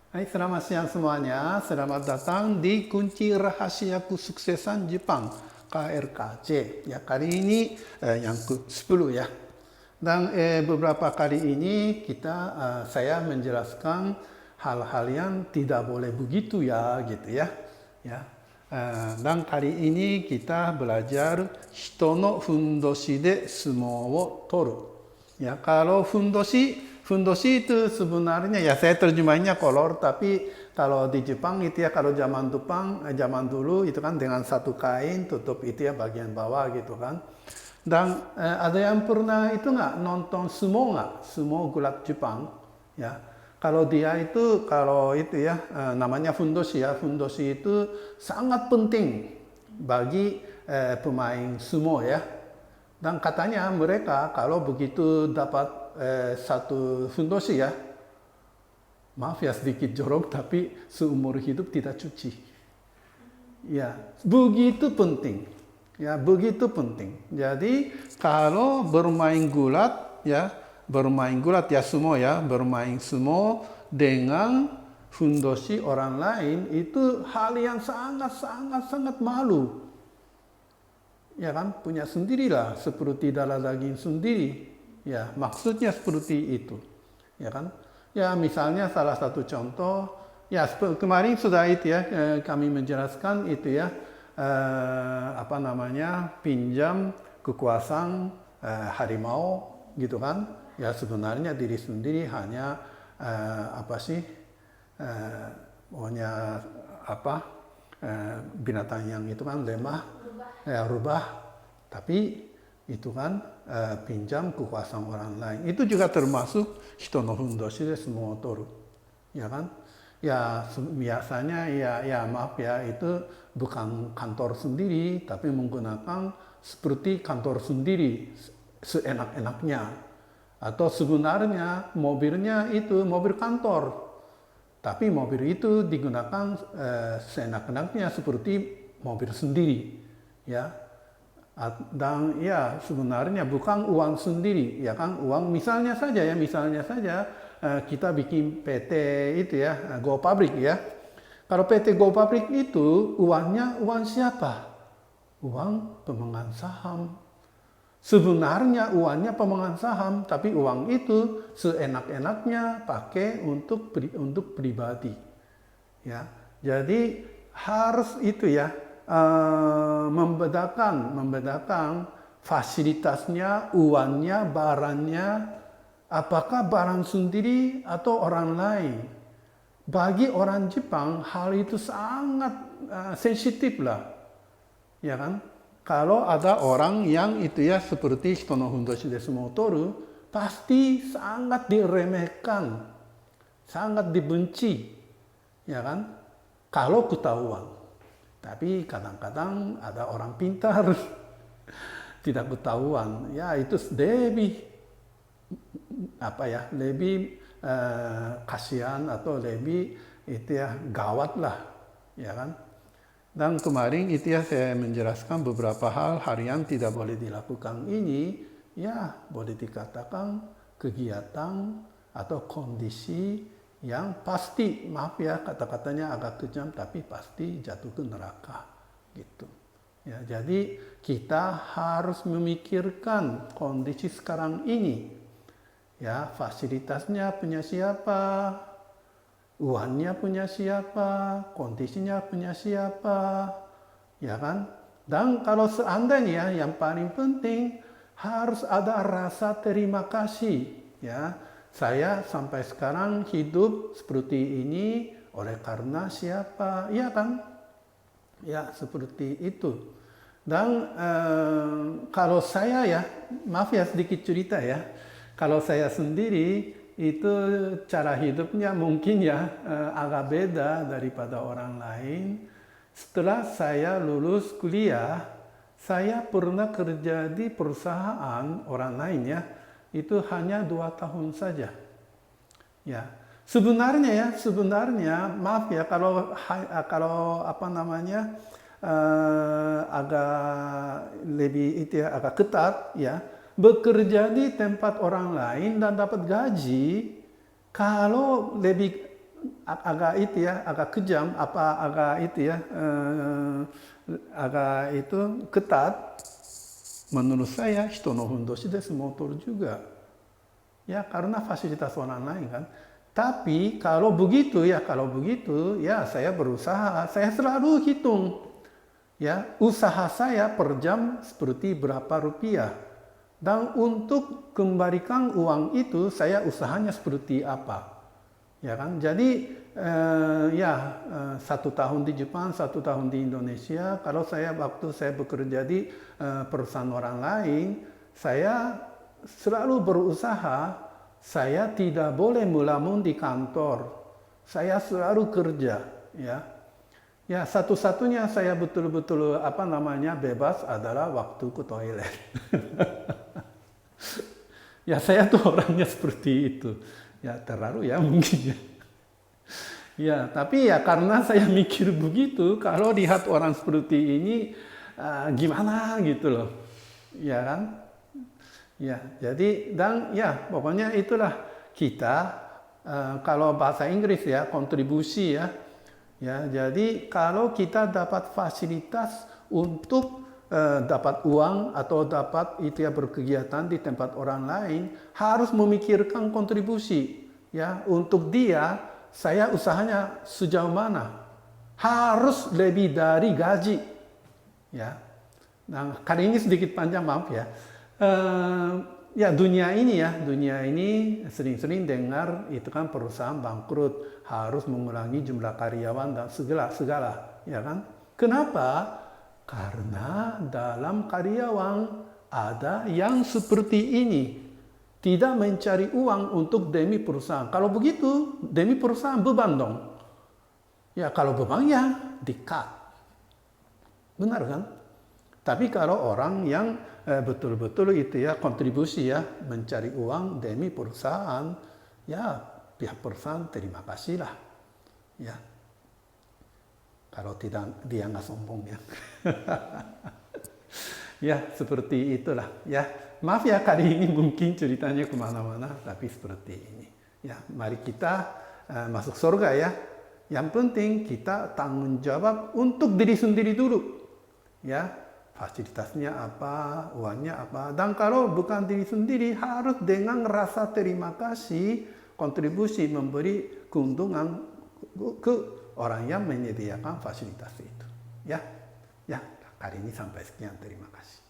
Hai, selamat siang semuanya. Selamat datang di Kunci Rahasia Kesuksesan Jepang, KRKJ. Ya, kali ini yang ke-10 ya. Dan beberapa kali ini saya menjelaskan hal-hal yang tidak boleh begitu ya, gitu ya. Ya. Dan kali ini kita belajar hito no fundoshi de sumo wo toru. Ya, kalau fundoshi itu sebenarnya ya saya terjemahnya kolor, tapi kalau di Jepang itu ya kalau zaman dulu itu kan dengan satu kain tutup itu ya bagian bawah gitu kan. Dan ada yang pernah itu nggak nonton sumo nggak? Sumo gulat Jepang, ya. Kalau itu ya namanya fundoshi ya. Fundoshi itu sangat penting bagi pemain sumo ya. Dan katanya mereka kalau begitu dapat satu fundoshi ya, maaf ya sedikit jorok tapi seumur hidup tidak cuci. Ya, begitu penting. Ya, begitu penting. Jadi kalau bermain gulat ya sumo ya, bermain sumo dengan fundoshi orang lain itu hal yang sangat malu. Ya kan, punya sendirilah seperti darah daging sendiri. Ya, maksudnya seperti itu. Ya kan? Ya, misalnya salah satu contoh, ya kemarin sudah itu ya kami menjelaskan itu ya pinjam kekuasaan harimau gitu kan. Ya sebenarnya diri sendiri hanya pokoknya binatang yang itu kan lemah, ya rubah, tapi itu kan pinjam kekuasaan orang lain. Itu juga termasuk hito no fundoshi de sumo toru, ya kan? Ya biasanya ya maaf ya itu bukan kantor sendiri, tapi menggunakan seperti kantor sendiri seenak-enaknya. Atau sebenarnya mobilnya itu mobil kantor, tapi mobil itu digunakan seenak-enaknya seperti mobil sendiri, ya. Dan ya sebenarnya bukan uang sendiri, ya kan? Uang misalnya saja kita bikin PT itu ya, Go Public ya. Kalau PT Go Public itu uangnya uang siapa? Uang pemegang saham. Sebenarnya uangnya pemegang saham, tapi uang itu seenak-enaknya pakai untuk pribadi. Ya, jadi harus itu ya membedakan fasilitasnya, uangnya, barangnya, apakah barang sendiri atau orang lain. Bagi orang Jepang hal itu sangat sensitif lah, ya kan? Kalau ada orang yang itu ya seperti hito no fundoshi de sumo toru, pasti sangat diremehkan, sangat dibenci, ya kan? Kalau ketahuan. Tapi kadang-kadang ada orang pintar tidak ketahuan, ya itu lebih kasihan atau lebih itu ya gawat lah, ya kan? Dan kemarin itu ya saya menjelaskan beberapa hal yang tidak boleh dilakukan ini, ya boleh dikatakan kegiatan atau kondisi yang pasti, maaf ya kata-katanya agak kejam, tapi pasti jatuh ke neraka, gitu. Ya, jadi kita harus memikirkan kondisi sekarang ini, ya fasilitasnya punya siapa, uangnya punya siapa, kondisinya punya siapa, ya kan? Dan kalau seandainya yang paling penting harus ada rasa terima kasih, ya. Saya sampai sekarang hidup seperti ini oleh karena siapa, ya kan? Ya seperti itu. Dan kalau saya ya, maaf ya sedikit cerita ya. Kalau saya sendiri itu cara hidupnya mungkin ya agak beda daripada orang lain. Setelah saya lulus kuliah, saya pernah kerja di perusahaan orang lain ya. Itu hanya 2 tahun saja. Ya, sebenarnya maaf ya kalau agak lebih itu ya agak ketat ya, bekerja di tempat orang lain dan dapat gaji kalau lebih agak itu ya, agak kejam, agak itu ya, agak itu ketat. Menurut saya, hito no fundoshi desu motor juga. Ya, karena fasilitas orang lain kan. Tapi kalau begitu ya saya berusaha, saya selalu hitung. Ya, usaha saya per jam seperti berapa rupiah. Dan untuk kembalikan uang itu, saya usahanya seperti apa. Ya kan, jadi 1 tahun di Jepang, 1 tahun di Indonesia. Kalau waktu saya bekerja di perusahaan orang lain, saya selalu berusaha. Saya tidak boleh melamun di kantor. Saya selalu kerja. Ya, satu-satunya saya betul-betul bebas adalah waktu ke toilet. Ya, saya tuh orangnya seperti itu. Ya, terlalu ya mungkin ya. Ya, tapi ya karena saya mikir begitu, kalau lihat orang seperti ini, gimana gitu loh. Ya kan? Ya, jadi dan ya pokoknya itulah kita, kalau bahasa Inggris ya, kontribusi ya. Ya, jadi kalau kita dapat fasilitas untuk dapat uang atau dapat itu ya berkegiatan di tempat orang lain, harus memikirkan kontribusi. Ya, untuk dia, saya usahanya sejauh mana? Harus lebih dari gaji. Ya. Nah, kali ini sedikit panjang, maaf ya. Ya dunia ini sering-sering dengar itu kan perusahaan bangkrut, harus mengurangi jumlah karyawan dan segala, ya kan? Kenapa? Karena dalam karyawan ada yang seperti ini, tidak mencari uang untuk demi perusahaan. Kalau begitu, demi perusahaan beban dong. Ya kalau beban ya di-cut. Benar kan? Tapi kalau orang yang betul-betul itu ya kontribusi ya, mencari uang demi perusahaan, ya pihak perusahaan terima kasih lah. Ya. Kalau tidak, dia nggak sombong ya. Ya, seperti itulah. Ya, maaf ya kali ini mungkin ceritanya kemana-mana, tapi seperti ini. Ya, mari kita masuk surga ya. Yang penting kita tanggung jawab untuk diri sendiri dulu. Ya, fasilitasnya apa, uangnya apa. Dan kalau bukan diri sendiri, harus dengan rasa terima kasih, kontribusi, memberi keuntungan ke orang yang menyediakan fasilitas itu. Ya, kali ini sampai sekian. Terima kasih.